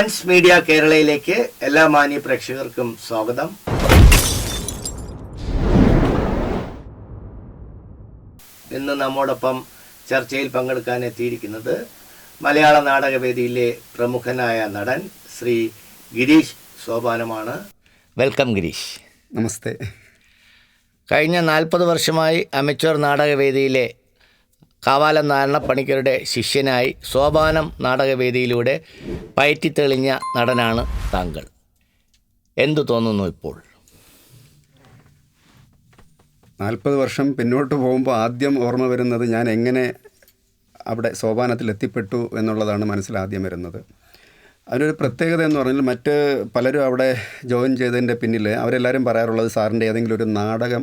Once media കേരളയിലേക്ക് എല്ലാ മാന്യ പ്രേക്ഷകർക്കും സ്വാഗതം. ഇന്ന് നമ്മോടൊപ്പം ചർച്ചയിൽ പങ്കെടുക്കാൻ എത്തിയിരിക്കുന്നത് മലയാള നാടകവേദിയിലെ പ്രമുഖനായ നടൻ ശ്രീ ഗിരീഷ് സോപാനമാണ്. വെൽക്കം ഗിരീഷ്. നമസ്തേ. കഴിഞ്ഞ 40 വർഷമായി അമച്വർ നാടകവേദിയിലെ കാവാലം നാരായണപ്പണിക്കരുടെ ശിഷ്യനായി സോപാനം നാടകവേദിയിലൂടെ പയറ്റിത്തെളിഞ്ഞ നടനാണ് താങ്കൾ. എന്തു തോന്നുന്നു ഇപ്പോൾ? 40 വർഷം പിന്നോട്ട് പോകുമ്പോൾ ആദ്യം ഓർമ്മ വരുന്നത് ഞാൻ എങ്ങനെ അവിടെ സോപാനത്തിൽ എത്തിപ്പെട്ടു എന്നുള്ളതാണ് മനസ്സിലാദ്യം വരുന്നത്. അതിനൊരു പ്രത്യേകത എന്ന് പറഞ്ഞാൽ മറ്റ് പലരും അവിടെ ജോയിൻ ചെയ്തതിൻ്റെ പിന്നിൽ അവരെല്ലാവരും പറയാറുള്ളത് സാറിൻ്റെ ഏതെങ്കിലും ഒരു നാടകം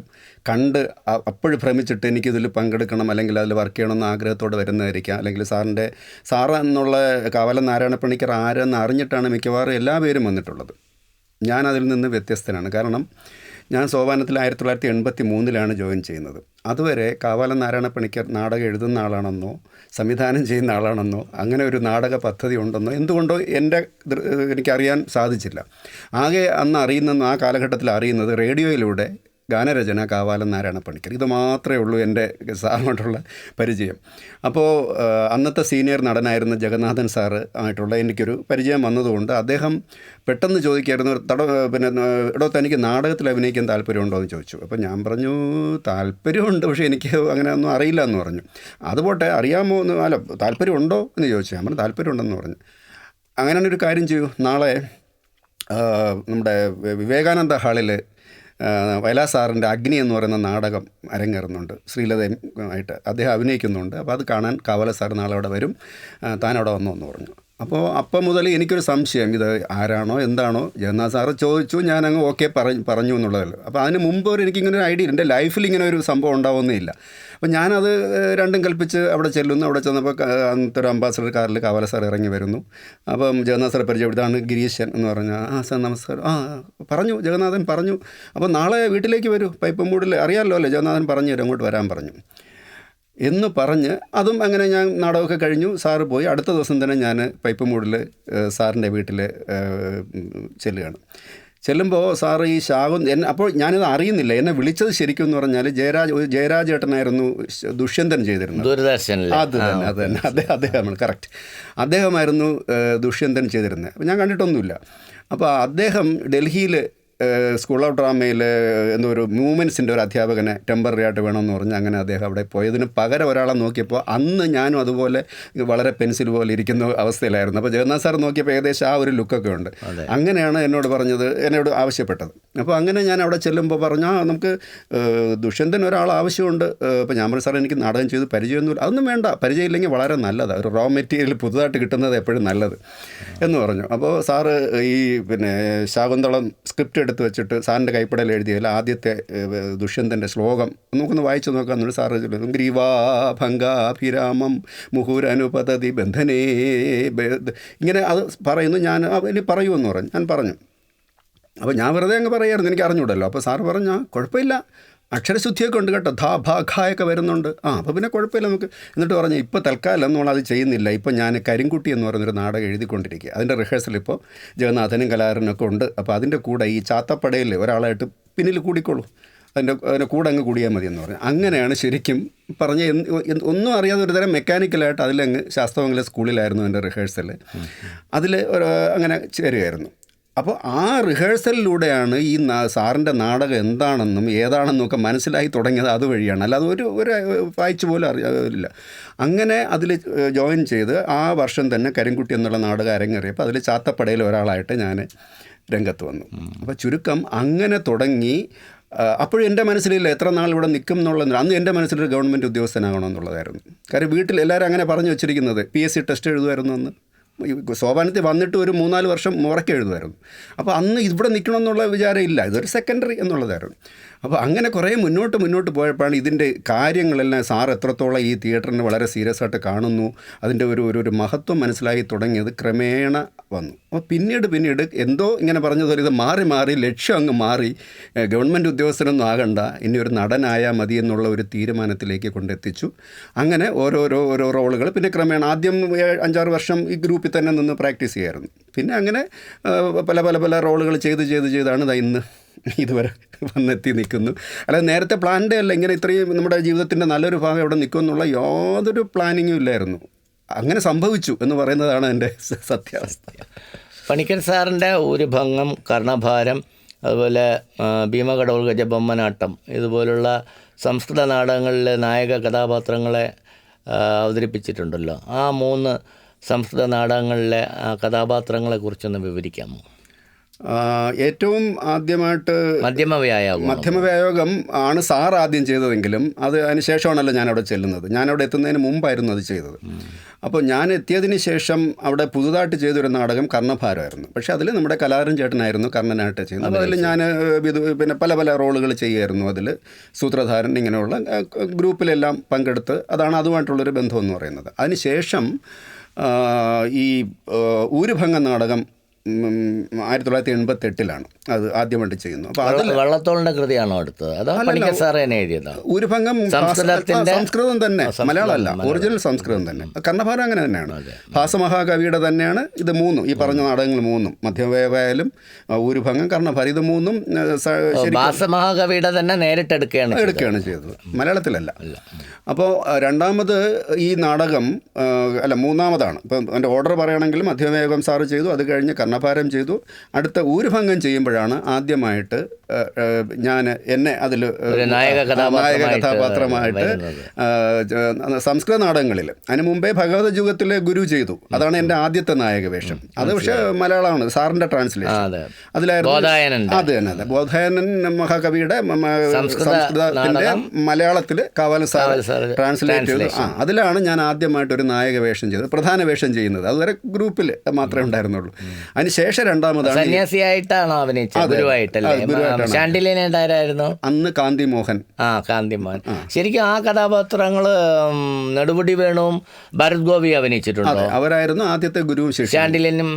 കണ്ട് അപ്പോഴും ഭ്രമിച്ചിട്ട് എനിക്കിതിൽ പങ്കെടുക്കണം അല്ലെങ്കിൽ അതിൽ വർക്ക് ചെയ്യണമെന്ന് ആഗ്രഹത്തോടെ വരുന്നതായിരിക്കാം. അല്ലെങ്കിൽ സാറ് എന്നുള്ള കാവാലം നാരായണപ്പണിക്കർ ആരെന്ന് അറിഞ്ഞിട്ടാണ് മിക്കവാറും എല്ലാ പേരും വന്നിട്ടുള്ളത്. ഞാനതിൽ നിന്ന് വ്യത്യസ്തനാണ്. കാരണം ഞാൻ സോപാനത്തിൽ 1983 ജോയിൻ ചെയ്യുന്നത്. അതുവരെ കാവാലം നാരായണപ്പണിക്കർ നാടകം എഴുതുന്ന ആളാണെന്നോ സംവിധാനം ചെയ്യുന്ന ആളാണെന്നോ അങ്ങനെ ഒരു നാടക പദ്ധതി ഉണ്ടെന്നോ എന്തുകൊണ്ടോ എനിക്കറിയാൻ സാധിച്ചില്ല. ആകെ അന്ന് ആ കാലഘട്ടത്തിൽ അറിയുന്നത് റേഡിയോയിലൂടെ ഗാനരചന കാവാലം നാരായണപ്പണിക്കർ. ഇത് മാത്രമേ ഉള്ളൂ എൻ്റെ സാറുമായിട്ടുള്ള പരിചയം. അപ്പോൾ അന്നത്തെ സീനിയർ നടനായിരുന്ന ജഗന്നാഥൻ സാറ് ആയിട്ടുള്ള എനിക്കൊരു പരിചയം വന്നതുകൊണ്ട് അദ്ദേഹം പെട്ടെന്ന് ചോദിക്കായിരുന്നു, എടോ തനിക്ക് നാടകത്തിൽ അഭിനയിക്കാൻ താല്പര്യമുണ്ടോ എന്ന് ചോദിച്ചു. അപ്പോൾ ഞാൻ പറഞ്ഞു താല്പര്യമുണ്ട്, പക്ഷേ എനിക്ക് അങ്ങനെ ഒന്നും അറിയില്ല എന്ന് പറഞ്ഞു. അതുപോട്ടെ അറിയാമോ എന്ന്, അല്ല താല്പര്യമുണ്ടോ എന്ന് ചോദിച്ചു. ഞാൻ പറഞ്ഞു താല്പര്യമുണ്ടെന്ന് പറഞ്ഞു. അങ്ങനെ ഒരു കാര്യം ചെയ്യൂ, നാളെ നമ്മുടെ വിവേകാനന്ദ ഹാളിൽ വയലാ സാറിൻ്റെ അഗ്നി എന്ന് പറയുന്ന നാടകം അരങ്ങേറുന്നുണ്ട്, ശ്രീലതയും ആയിട്ട് അദ്ദേഹം അഭിനയിക്കുന്നുണ്ട്. അപ്പോൾ അത് കാണാൻ കാവാല സാർ നാളെ അവിടെ വരും, താൻ അവിടെ വന്നു എന്ന് പറഞ്ഞു. അപ്പം മുതൽ എനിക്കൊരു സംശയം, ഇത് ആരാണോ എന്താണോ. ജഗന്നാഥ് സാറ് ചോദിച്ചു, ഞാനങ്ങ് ഓക്കെ പറഞ്ഞു എന്നുള്ളതല്ലോ. അപ്പോൾ അതിന് മുമ്പ് എനിക്കിങ്ങനെ ഒരു ഐഡിയ, എൻ്റെ ലൈഫിൽ ഇങ്ങനെ ഒരു സംഭവം ഉണ്ടാവുന്നേ ഇല്ല. അപ്പം ഞാനത് രണ്ടും കൽപ്പിച്ച് അവിടെ ചെല്ലുന്നു. അവിടെ ചെന്നപ്പോൾ അന്നത്തെ ഒരു അംബാസഡർ കാറിൽ കാവാല സാർ ഇറങ്ങി വരുന്നു. അപ്പം ജഗന്നാഥ് സാറെ പരിചയപ്പെടുത്താണ് ഗിരീശൻ എന്ന് പറഞ്ഞാൽ, സാർ നമസ്കാരം, പറഞ്ഞു ജഗന്നാഥൻ പറഞ്ഞു. അപ്പോൾ നാളെ വീട്ടിലേക്ക് വരൂ, പൈപ്പുംമൂടിൽ അറിയാമല്ലോ അല്ലേ, ജഗന്നാഥൻ പറഞ്ഞു തരും, അങ്ങോട്ട് വരാൻ പറഞ്ഞു എന്ന് പറഞ്ഞ് അതും അങ്ങനെ ഞാൻ നാടകമൊക്കെ കഴിഞ്ഞു. സാറ് പോയി. അടുത്ത ദിവസം തന്നെ ഞാൻ പൈപ്പുംമൂടിൽ സാറിൻ്റെ വീട്ടിൽ ചെല്ലുമ്പോൾ സാറ് ഈ അപ്പോൾ ഞാനിത് അറിയുന്നില്ല. എന്നെ വിളിച്ചത് ശരിക്കും എന്ന് പറഞ്ഞാൽ ജയരാജ് ഏട്ടനായിരുന്നു ദുഷ്യന്തൻ ചെയ്തിരുന്നത്. ദൂരദർശനിൽ അത് തന്നെ അദ്ദേഹമാണ്, കറക്റ്റ്. അദ്ദേഹമായിരുന്നു ദുഷ്യന്തൻ ചെയ്തിരുന്നത്. അപ്പോൾ ഞാൻ കണ്ടിട്ടൊന്നുമില്ല. അപ്പോൾ അദ്ദേഹം ഡൽഹിയിൽ സ്കൂൾ ഓഫ് ഡ്രാമയിൽ എന്തോ ഒരു മൂവ്മെൻറ്റ്സിൻ്റെ ഒരു അധ്യാപകനെ ടെമ്പററി ആയിട്ട് വേണമെന്ന് പറഞ്ഞ് അങ്ങനെ അദ്ദേഹം അവിടെ പോയതിന് പകരം ഒരാളെ നോക്കിയപ്പോൾ അന്ന് ഞാനും അതുപോലെ വളരെ പെൻസിൽ പോലെ ഇരിക്കുന്ന അവസ്ഥയിലായിരുന്നു. അപ്പോൾ ജഗന്നാഥ് സാർ നോക്കിയപ്പോൾ ഏകദേശം ആ ഒരു ലുക്കൊക്കെ ഉണ്ട്. അങ്ങനെയാണ് എന്നോട് ആവശ്യപ്പെട്ടത്. അപ്പോൾ അങ്ങനെ ഞാൻ അവിടെ ചെല്ലുമ്പോൾ പറഞ്ഞു, നമുക്ക് ദുഷ്യന്തൻ ഒരാൾ ആവശ്യമുണ്ട്. അപ്പോൾ ഞാൻ പറഞ്ഞു, സാർ എനിക്ക് നാടകം ചെയ്ത് പരിചയമൊന്നുമില്ല. അതൊന്നും വേണ്ട, പരിചയമില്ലെങ്കിൽ വളരെ നല്ലതാണ്, ഒരു റോ മെറ്റീരിയൽ പുതുതായിട്ട് കിട്ടുന്നത് എപ്പോഴും നല്ലത് എന്ന് പറഞ്ഞു. അപ്പോൾ സാറ് ഈ ശാകുന്തളം സ്ക്രിപ്റ്റ് എടുത്ത് വെച്ചിട്ട് സാറിൻ്റെ കൈപ്പടയിൽ എഴുതിയതിൽ ആദ്യത്തെ ദുഷ്യന്തൻ്റെ ശ്ലോകം നമുക്കൊന്ന് വായിച്ചു നോക്കാം. സാറ് ഗ്രീവാഭംഗാഭിരാമം മുഹുരനുപതതി ബന്ധനേ ഇങ്ങനെ അത് പറയുന്നു. ഞാൻ ഇനി പറയുമെന്ന് പറഞ്ഞു. ഞാൻ പറഞ്ഞു. അപ്പോൾ ഞാൻ വെറുതെ അങ്ങ് പറയായിരുന്നു, എനിക്ക് അറിഞ്ഞൂടല്ലോ. അപ്പോൾ സാറ് പറഞ്ഞു, കുഴപ്പമില്ല, അക്ഷരശുദ്ധിയൊക്കെ ഉണ്ട് കേട്ടോ, ധാ ഭാ ഖായൊക്കെ വരുന്നുണ്ട്. അപ്പോൾ പിന്നെ കുഴപ്പമില്ല നമുക്ക്. എന്നിട്ട് പറഞ്ഞു, ഇപ്പോൾ തൽക്കാലം നമ്മളത് ചെയ്യുന്നില്ല, ഇപ്പോൾ ഞാൻ കരിങ്കുട്ടി എന്ന് പറയുന്നൊരു നാടകം എഴുതിക്കൊണ്ടിരിക്കുക. അതിൻ്റെ റിഹേഴ്സൽ ഇപ്പോൾ ജഗന്നാഥനും കലാകാരനൊക്കെ ഉണ്ട്. അപ്പോൾ അതിൻ്റെ കൂടെ ഈ ചാത്തപ്പടയിൽ ഒരാളായിട്ട് പിന്നിൽ കൂടിക്കോളൂ, അതിൻ്റെ കൂടെ അങ്ങ് കൂടിയാൽ മതി എന്ന് പറഞ്ഞു. അങ്ങനെയാണ് ശരിക്കും പറഞ്ഞ് ഒന്നും അറിയാതെ ഒരു തരം മെക്കാനിക്കലായിട്ട് അതിലങ്ങ് ശാസ്ത്രമംഗലം സ്കൂളിലായിരുന്നു എൻ്റെ റിഹേഴ്സൽ. അതിൽ അങ്ങനെ ചേരുകയായിരുന്നു. അപ്പോൾ ആ റിഹേഴ്സലിലൂടെയാണ് ഈ സാറിൻ്റെ നാടകം എന്താണെന്നും ഏതാണെന്നും ഒക്കെ മനസ്സിലായി തുടങ്ങിയത് അതുവഴിയാണ്. അല്ലാതെ ഒരു വായിച്ചു പോലും അറിയില്ല. അങ്ങനെ അതിൽ ജോയിൻ ചെയ്ത് ആ വർഷം തന്നെ കരിങ്കുട്ടി എന്നുള്ള നാടകം അരങ്ങേറിയപ്പോൾ അതിൽ ചാത്തപ്പടയിൽ ഒരാളായിട്ട് ഞാൻ രംഗത്ത് വന്നു. അപ്പോൾ ചുരുക്കം അങ്ങനെ തുടങ്ങി. അപ്പോഴും എൻ്റെ മനസ്സിലില്ല എത്ര നാൾ ഇവിടെ നിൽക്കും എന്നുള്ളത്. അന്ന് എൻ്റെ മനസ്സിലൊരു ഗവൺമെൻറ് ഉദ്യോഗസ്ഥനാകണമെന്നുള്ളതായിരുന്നു. കാര്യം വീട്ടിൽ എല്ലാവരും അങ്ങനെ പറഞ്ഞു വെച്ചിരിക്കുന്നത്. PSC ടെസ്റ്റ് എഴുതുമായിരുന്നു അന്ന്. സോപാനത്തിൽ വന്നിട്ട് ഒരു 3-4 വർഷം മുറയ്ക്ക് എഴുതുമായിരുന്നു. അപ്പോൾ അന്ന് ഇവിടെ നിൽക്കണമെന്നുള്ള വിചാരം ഇല്ല, ഇതൊരു സെക്കൻഡറി എന്നുള്ളതായിരുന്നു. അപ്പോൾ അങ്ങനെ കുറേ മുന്നോട്ട് പോയപ്പോഴാണ് ഇതിൻ്റെ കാര്യങ്ങളെല്ലാം സാർ എത്രത്തോളം ഈ തിയേറ്ററിനെ വളരെ സീരിയസ് ആയിട്ട് കാണുന്നു, അതിൻ്റെ ഒരു മഹത്വം മനസ്സിലായി തുടങ്ങിയത് ക്രമേണ വന്നു. അപ്പോൾ പിന്നീട് എന്തോ ഇങ്ങനെ പറഞ്ഞതുപോലെ ഇത് മാറി ലക്ഷ്യം അങ്ങ് മാറി, ഗവൺമെൻറ് ഉദ്യോഗസ്ഥനൊന്നും ആകണ്ട, ഇനി ഒരു നടനായാൽ മതി എന്നുള്ള ഒരു തീരുമാനത്തിലേക്ക് കൊണ്ടെത്തിച്ചു. അങ്ങനെ ഓരോ റോളുകൾ പിന്നെ ക്രമേണ ആദ്യം 5-6 വർഷം ഈ ഗ്രൂപ്പിൽ തന്നെ നിന്ന് പ്രാക്ടീസ് ചെയ്യായിരുന്നു. പിന്നെ അങ്ങനെ പല റോളുകൾ ചെയ്താണ് ഇന്ന് ഇതുവരെ വന്നെത്തി നിൽക്കുന്നു. അല്ലാതെ നേരത്തെ പ്ലാൻഡ് അല്ല, ഇങ്ങനെ ഇത്രയും നമ്മുടെ ജീവിതത്തിൻ്റെ നല്ലൊരു ഭാഗം ഇവിടെ നിൽക്കുമെന്നുള്ള യാതൊരു പ്ലാനിങ്ങും ഇല്ലായിരുന്നു. അങ്ങനെ സംഭവിച്ചു എന്ന് പറയുന്നതാണ് എൻ്റെ സത്യാവസ്ഥ. പണിക്കർ സാറിൻ്റെ ഊരുഭംഗം, കർണഭാരം, അതുപോലെ ഭീമകടവുൾ ഗജബൊമ്മനാട്ടം ഇതുപോലുള്ള സംസ്കൃത നാടകങ്ങളിലെ നായക കഥാപാത്രങ്ങളെ അവതരിപ്പിച്ചിട്ടുണ്ടല്ലോ. ആ 3 സംസ്കൃത നാടകങ്ങളിലെ കഥാപാത്രങ്ങളെക്കുറിച്ചൊന്ന് വിവരിക്കാമോ? ഏറ്റവും ആദ്യമായിട്ട് മധ്യമവ്യായോഗം ആണ് സാർ ആദ്യം ചെയ്തതെങ്കിലും അതിന് ശേഷമാണല്ലോ ഞാനവിടെ ചെല്ലുന്നത്. ഞാനവിടെ എത്തുന്നതിന് മുമ്പായിരുന്നു അത് ചെയ്തത്. അപ്പോൾ ഞാൻ എത്തിയതിന് ശേഷം അവിടെ പുതുതായിട്ട് ചെയ്തൊരു നാടകം കർണഭാരമായിരുന്നു. പക്ഷേ അതിൽ നമ്മുടെ കലാരൻ ചേട്ടനായിരുന്നു കർണനായിട്ട് ചെയ്യുന്നത്. അപ്പോൾ അതിൽ ഞാൻ പിന്നെ പല റോളുകൾ ചെയ്യുമായിരുന്നു. അതിൽ സൂത്രധാരൻ ഇങ്ങനെയുള്ള ഗ്രൂപ്പിലെല്ലാം പങ്കെടുത്ത് അതുമായിട്ടുള്ളൊരു ബന്ധമെന്ന് പറയുന്നത്. അതിന് ശേഷം ഈ ഊരുഭംഗ നാടകം 1988 അത് ആദ്യമായിട്ട് ചെയ്യുന്നു. അപ്പോൾ അത് വള്ളത്തോളിൻ്റെ കൃതിയാണോ അടുത്തത്? അതോ പണിക്കർ സാർ തന്നെ എഴുതിയതാണ്? ഊരുഭംഗം സംസ്കൃതം തന്നെ, മലയാളമല്ല, ഒറിജിനൽ സംസ്കൃതം തന്നെ. കർണഭാരം അങ്ങനെ തന്നെയാണ്. ഭാസമഹാകവിയുടെ തന്നെയാണ് ഇത് 3 ഈ പറഞ്ഞ നാടകങ്ങൾ 3 മധ്യമവ്യായാലും ഊരുഭംഗം, കർണഭാരം, ഇത് 3 ഭാസമഹാകവിയുടെ തന്നെ നേരിട്ടെടുക്കുകയാണ് ചെയ്തത്, മലയാളത്തിലല്ല. അപ്പോൾ രണ്ടാമത് ഈ നാടകം മൂന്നാമതാണ്. ഇപ്പം എൻ്റെ ഓർഡർ പറയുകയാണെങ്കിൽ മധ്യമവ്യായം സാറ് ചെയ്തു, അത് കഴിഞ്ഞ് കർണഭാരം ചെയ്തു. അടുത്ത ഊരുഭംഗം ചെയ്യുമ്പോഴാണ് ആദ്യമായിട്ട് എന്നെ അതിൽ നായക കഥാപാത്രമായിട്ട് സംസ്കൃത നാടകങ്ങളിൽ. അതിന് മുമ്പേ ഭഗവത യുഗത്തിലെ ഗുരു ചെയ്തു, അതാണ് എൻ്റെ ആദ്യത്തെ നായക വേഷം. അത് പക്ഷേ മലയാളമാണ്, സാറിൻ്റെ ട്രാൻസ്ലേഷൻ അതിലായിരുന്നു. അത് തന്നെ ബോധായനൻ മഹാകവിയുടെ സംസ്കൃതത്തിൻ്റെ മലയാളത്തിൽ കാവാലൻ സാർ ട്രാൻസ്ലേറ്റ് ചെയ്തു. അതിലാണ് ഞാൻ ആദ്യമായിട്ടൊരു നായക വേഷം ചെയ്തത്, പ്രധാന വേഷം ചെയ്യുന്നത്. അതുവരെ ഗ്രൂപ്പിൽ മാത്രമേ ഉണ്ടായിരുന്നുള്ളൂ. അതിന് ശേഷം രണ്ടാമതാണ് സന്യാസിയായിട്ടാണോ അഭിനയിച്ചത്? ശാണ്ടിലിനായിരുന്നു അന്ന് കാന്തിമോഹൻ. കാന്തിമോഹൻ. ശരിക്കും ആ കഥാപാത്രങ്ങൾ നെടുമുടി വേണുവും ഭരത് ഗോപി അഭിനയിച്ചിട്ടുണ്ട്. അവരായിരുന്നു ആദ്യത്തെ ഗുരുവും ശിഷ്യനും. ശാണ്ടിലിനും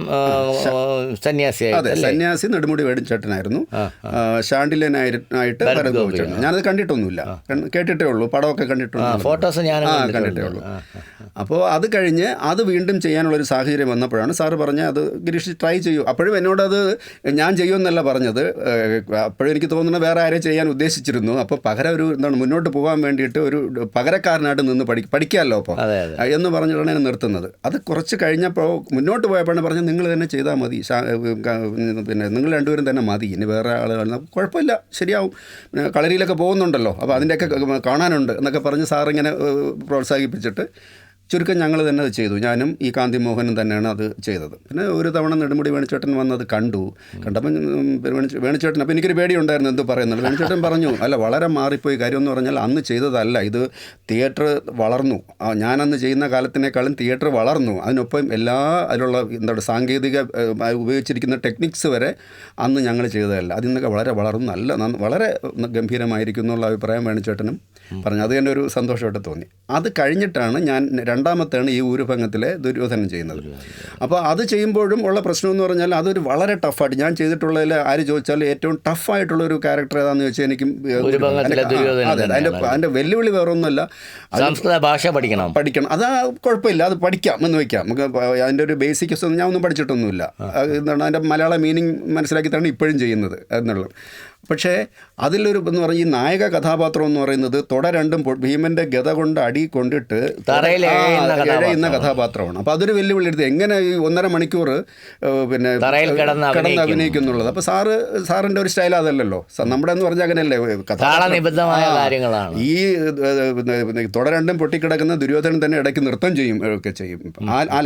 സന്യാസി നെടുമുടി വേണുചേട്ടനായിരുന്നു, ശാണ്ടിലനായിട്ട് ഭരത് ഗോപി ചേട്ടൻ. ഞാനത് കണ്ടിട്ടൊന്നുമില്ല, കേട്ടിട്ടേ ഉള്ളൂ, പടമൊക്കെ കണ്ടിട്ടുണ്ട്, ഫോട്ടോസ് ഞാൻ കണ്ടിട്ടേ ഉള്ളൂ. അപ്പോൾ അത് കഴിഞ്ഞ് അത് വീണ്ടും ചെയ്യാനുള്ളൊരു സാഹചര്യം വന്നപ്പോഴാണ് സാറ് പറഞ്ഞത് അത് ഗിരീഷ് ട്രൈ ചെയ്യൂ. അപ്പോഴും എന്നോടത് ഞാൻ ചെയ്യുമെന്നല്ല പറഞ്ഞത്. അപ്പോഴും എനിക്ക് തോന്നുന്നത് വേറെ ആരെയും ചെയ്യാൻ ഉദ്ദേശിച്ചിരുന്നു. അപ്പോൾ പകരം മുന്നോട്ട് പോകാൻ വേണ്ടിയിട്ട് ഒരു പകരക്കാരനായിട്ട് നിന്ന് പഠിക്കാമല്ലോ അപ്പോൾ എന്ന് പറഞ്ഞിട്ടാണ് എന്നെ നിർത്തുന്നത്. അത് കുറച്ച് കഴിഞ്ഞപ്പോൾ മുന്നോട്ട് പോയപ്പോഴാണ് പറഞ്ഞത് നിങ്ങൾ തന്നെ ചെയ്താൽ മതി, പിന്നെ നിങ്ങൾ രണ്ടുപേരും തന്നെ മതി, ഇനി വേറെ ആളുകൾ കുഴപ്പമില്ല, ശരിയാവും, കളരിയിലൊക്കെ പോകുന്നുണ്ടല്ലോ, അപ്പോൾ അതിൻ്റെയൊക്കെ കാണാനുണ്ട് എന്നൊക്കെ പറഞ്ഞ് സാറിങ്ങനെ പ്രോത്സാഹിപ്പിച്ചിട്ട് ചുരുക്കം ഞങ്ങൾ തന്നെ അത് ചെയ്തു. ഞാനും ഈ കാന്തിമോഹനും തന്നെയാണ് അത് ചെയ്തത്. പിന്നെ ഒരു തവണ നെടുമുടി വേണുചേട്ടൻ വന്നത് കണ്ടപ്പോൾ വേണുചേട്ടൻ, അപ്പോൾ എനിക്കൊരു പേടിയുണ്ടായിരുന്നു എന്ത് പറയുന്നത്. വേണുചേട്ടൻ പറഞ്ഞു, അല്ല വളരെ മാറിപ്പോയി, കാര്യമെന്ന് പറഞ്ഞാൽ അന്ന് ചെയ്തതല്ല, ഇത് തിയേറ്റർ വളർന്നു, ഞാനന്ന് ചെയ്യുന്ന കാലത്തിനേക്കാളും തിയേറ്റർ വളർന്നു, അതിനൊപ്പം അതിലുള്ള സാങ്കേതിക ഉപയോഗിച്ചിരിക്കുന്ന ടെക്നിക്സ് വരെ അന്ന് ഞങ്ങൾ ചെയ്തതല്ല, അതിൽ നിന്നൊക്കെ വളരെ വളർന്നു, വളരെ ഗംഭീരമായിരിക്കും എന്നുള്ള അഭിപ്രായം വേണുചേട്ടനും പറഞ്ഞു. അത് തന്നെ ഒരു സന്തോഷമായിട്ട് തോന്നി. അത് കഴിഞ്ഞിട്ടാണ് ഞാൻ രണ്ടാമത്തെയാണ് ഈ ഊരുഭംഗത്തിലെ ദുര്യോധനൻ ചെയ്യുന്നത്. അപ്പോൾ അത് ചെയ്യുമ്പോഴും ഉള്ള പ്രശ്നമെന്ന് പറഞ്ഞാൽ അതൊരു വളരെ ടഫായിട്ട് ഞാൻ ചെയ്തിട്ടുള്ളതിൽ ആര് ചോദിച്ചാൽ ഏറ്റവും ടഫായിട്ടുള്ള ഒരു ക്യാരക്ടർ ഏതാണെന്ന് ചോദിച്ചാൽ എനിക്കും അതിൻ്റെ വെല്ലുവിളി വേറൊന്നുമല്ല, സംസ്കൃത ഭാഷ പഠിക്കണം. അത് കുഴപ്പമില്ല, അത് പഠിക്കാം എന്ന് വയ്ക്കാം. നമുക്ക് അതിൻ്റെ ഒരു ബേസിക്സ് ഒന്നും ഞാൻ ഒന്നും പഠിച്ചിട്ടൊന്നുമില്ല, എന്താണ് അതിൻ്റെ മലയാള മീനിങ് മനസ്സിലാക്കിയിട്ടാണ് ഇപ്പോഴും ചെയ്യുന്നത് എന്നുള്ളത്. പക്ഷേ അതിലൊരു എന്ന് പറഞ്ഞാൽ ഈ നായക കഥാപാത്രം എന്ന് പറയുന്നത് തുടരണ്ടും ഭീമൻ്റെ ഗത കൊണ്ട് അടി കൊണ്ടിട്ട് എഴയുന്ന കഥാപാത്രമാണ്. അപ്പോൾ അതൊരു വെല്ലുവിളി എടുത്ത് എങ്ങനെ ഈ 1.5 മണിക്കൂർ പിന്നെ കിടന്ന് അഭിനയിക്കുന്നുള്ളത്. അപ്പോൾ സാറിൻ്റെ ഒരു സ്റ്റൈൽ അതല്ലല്ലോ, നമ്മുടെ എന്ന് പറഞ്ഞാൽ അങ്ങനെയല്ലേ, ഈ തുടരണ്ടും പൊട്ടിക്കിടക്കുന്ന ദുര്യോധനൻ തന്നെ ഇടയ്ക്ക് നൃത്തം ചെയ്യും ഒക്കെ ചെയ്യും.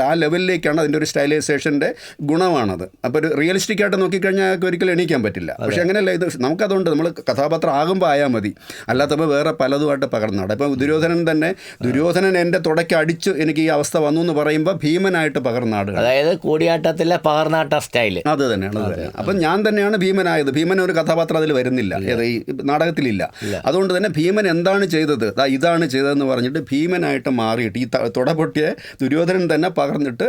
ആ ലെവലിലേക്കാണ് അതിൻ്റെ ഒരു സ്റ്റൈലൈസേഷൻ്റെ ഗുണമാണത്. അപ്പോൾ ഒരു റിയലിസ്റ്റിക് ആയിട്ട് നോക്കിക്കഴിഞ്ഞാൽ ഒരിക്കലും എണീക്കാൻ പറ്റില്ല. പക്ഷേ അങ്ങനെയല്ല, ഇത് നമുക്കതുകൊണ്ട് നമ്മൾ കഥാപാത്രം ആകുമ്പോൾ ആയാൽ മതി, അല്ലാത്തപ്പോൾ വേറെ പലതുമായിട്ട് പകർന്നാണ്. ഇപ്പം ദുര്യോധനൻ തന്നെ, ദുര്യോധനൻ എൻ്റെ തുടയ്ക്ക് അടിച്ചു എനിക്ക് ഈ അവസ്ഥ വന്നു എന്ന് പറയുമ്പോൾ ഭീമനായിട്ട് പകർന്നാടുക, അതായത് കൂടിയാട്ടത്തിലെ പകർന്നാട്ട സ്റ്റൈല് അത് തന്നെയാണ്. അപ്പം ഞാൻ തന്നെയാണ് ഭീമനായത്. ഭീമൻ ഒരു കഥാപാത്രം അതിൽ വരുന്നില്ല, ഈ നാടകത്തിലില്ല. അതുകൊണ്ട് തന്നെ ഭീമൻ എന്താണ് ചെയ്തത്, ഇതാണ് ചെയ്തതെന്ന് പറഞ്ഞിട്ട് ഭീമനായിട്ട് മാറിയിട്ട് ഈ തുട പൊട്ടിയ ദുര്യോധനൻ തന്നെ പകർന്നിട്ട്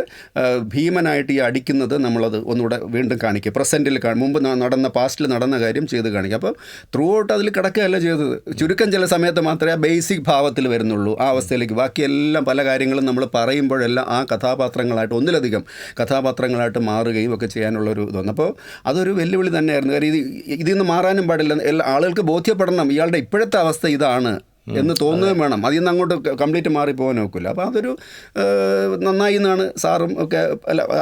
ഭീമനായിട്ട് ഈ അടിക്കുന്നത് നമ്മളത് ഒന്നുകൂടെ വീണ്ടും കാണിക്കുക, പ്രസൻറ്റിൽ മുമ്പ് നടന്ന പാസ്റ്റിൽ നടന്ന കാര്യം ചെയ്ത് കാണിക്കുക. അപ്പോൾ ത്രൂ ഔട്ട് അതിൽ കിടക്കുകയല്ല ചെയ്തത്. ചുരുക്കം ചില സമയത്ത് മാത്രമേ ആ ബേസിക് ഭാവത്തിൽ വരുന്നുള്ളൂ ആ അവസ്ഥയിലേക്ക്. ബാക്കിയെല്ലാം പല കാര്യങ്ങളും നമ്മൾ പറയുമ്പോഴെല്ലാം ആ കഥാപാത്രങ്ങളായിട്ട് ഒന്നിലധികം കഥാപാത്രങ്ങളായിട്ട് മാറുകയും ഒക്കെ ചെയ്യാനുള്ളൊരു ഇതൊന്നും. അപ്പോൾ അതൊരു വെല്ലുവിളി തന്നെയായിരുന്നു. കാര്യം ഇതിൽ നിന്ന് മാറാനും പാടില്ല. ആളുകൾക്ക് ബോധ്യപ്പെടണം ഇയാളുടെ ഇപ്പോഴത്തെ അവസ്ഥ ഇതാണ് എന്ന് തോന്നുകയും വേണം. അതിൽ നിന്ന് അങ്ങോട്ട് കംപ്ലീറ്റ് മാറിപ്പോകാൻ നോക്കില്ല. അപ്പോൾ അതൊരു നന്നായി എന്നാണ് സാറും ഒക്കെ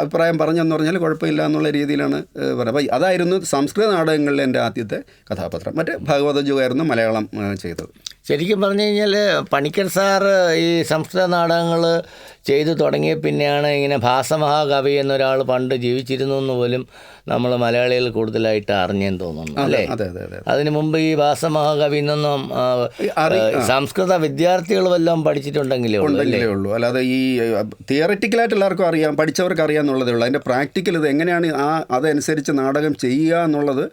അഭിപ്രായം പറഞ്ഞെന്ന് പറഞ്ഞാൽ കുഴപ്പമില്ല എന്നുള്ള രീതിയിലാണ് പറയുന്നത്. അപ്പോൾ അതായിരുന്നു സംസ്കൃത നാടകങ്ങളിലെ എൻ്റെ ആദ്യത്തെ കഥാപാത്രം. മറ്റേ ഭഗവതജുവായിരുന്നു മലയാളം ചെയ്തത്. ശരിക്കും പറഞ്ഞു കഴിഞ്ഞാൽ പണിക്കർ സാറ് ഈ സംസ്കൃത നാടകങ്ങൾ ചെയ്തു തുടങ്ങിയ പിന്നെയാണ് ഇങ്ങനെ ഭാസമഹാകവി എന്നൊരാൾ പണ്ട് ജീവിച്ചിരുന്നു എന്ന് പോലും നമ്മൾ മലയാളികൾ കൂടുതലായിട്ട് അറിഞ്ഞെന്ന് തോന്നുന്നു അല്ലേ? അതിനു മുമ്പ് ഈ ഭാസമഹാകവി എന്നൊന്നും സംസ്കൃത വിദ്യാർത്ഥികൾ വല്ലതും പഠിച്ചിട്ടുണ്ടെങ്കിലേ ഉള്ളൂ. അല്ലാതെ ഈ തിയററ്റിക്കലായിട്ട് എല്ലാവർക്കും അറിയാം, പഠിച്ചവർക്ക് അറിയാമെന്നുള്ളതേ ഉള്ളൂ. അതിൻ്റെ പ്രാക്ടിക്കൽ ഇത് എങ്ങനെയാണ് അതനുസരിച്ച് നാടകം ചെയ്യുക എന്നുള്ളത്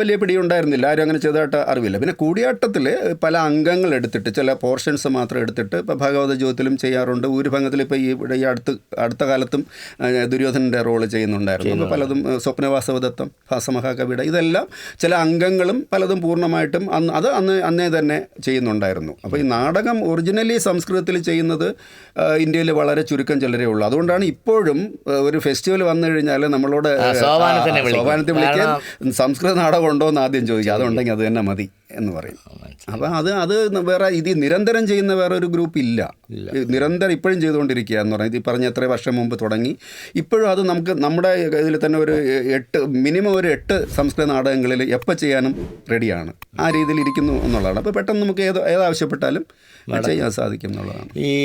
വലിയ പിടിയുണ്ടായിരുന്നില്ല. ആരും അങ്ങനെ ചെയ്തതായിട്ട് അറിവില്ല. പിന്നെ കൂടിയാട്ടത്തിൽ പല അംഗങ്ങൾ എടുത്തിട്ട് ചില പോർഷൻസ് മാത്രം എടുത്തിട്ട് ഇപ്പോൾ ഭഗവത ജ്യോതിലും ചെയ്യാറുണ്ട്. ഊരുഭംഗത്തിൽ ഇപ്പോൾ ഈ അടുത്ത കാലത്തും ദുര്യോധനൻ്റെ റോള് ചെയ്യുന്നുണ്ടായിരുന്നു. അപ്പോൾ പലതും സ്വപ്നവാസവദത്തം, ഭാസമഹാകവിയുടെ ഇതെല്ലാം ചില അംഗങ്ങളും പലതും പൂർണ്ണമായിട്ടും അന്നേ തന്നെ ചെയ്യുന്നുണ്ടായിരുന്നു. അപ്പോൾ ഈ നാടകം ഒറിജിനലി സംസ്കൃതത്തിൽ ചെയ്യുന്നത് ഇന്ത്യയിൽ വളരെ ചുരുക്കം ചിലരേ ഉള്ളൂ. അതുകൊണ്ടാണ് ഇപ്പോഴും ഒരു ഫെസ്റ്റിവൽ വന്നു കഴിഞ്ഞാൽ നമ്മളോട് സോപാനത്തിൽ വിളിക്കാൻ സംസ്കൃത നാടകം ഉണ്ടോ എന്ന് ആദ്യം ചോദിക്കുക. അതുണ്ടെങ്കിൽ അത് തന്നെ മതി എന്ന് പറയും. അപ്പം അത് വേറെ ഇത് നിരന്തരം ചെയ്യുന്ന വേറെ ഒരു ഗ്രൂപ്പ് ഇല്ല. നിരന്തരം ഇപ്പോഴും ചെയ്തുകൊണ്ടിരിക്കുക എന്ന് പറഞ്ഞാൽ ഇത് പറഞ്ഞ എത്ര വർഷം മുമ്പ് തുടങ്ങി ഇപ്പോഴും അത് നമുക്ക് നമ്മുടെ ഇതിൽ തന്നെ ഒരു മിനിമം ഒരു 8 സംസ്കൃത നാടകങ്ങളിൽ എപ്പോൾ ചെയ്യാനും റെഡിയാണ്. ആ രീതിയിൽ ഇരിക്കുന്നു എന്നുള്ളതാണ്. അപ്പോൾ പെട്ടെന്ന് നമുക്ക് ഏതാവശ്യപ്പെട്ടാലും ചെയ്യാൻ സാധിക്കും എന്നുള്ളതാണ്. ഈ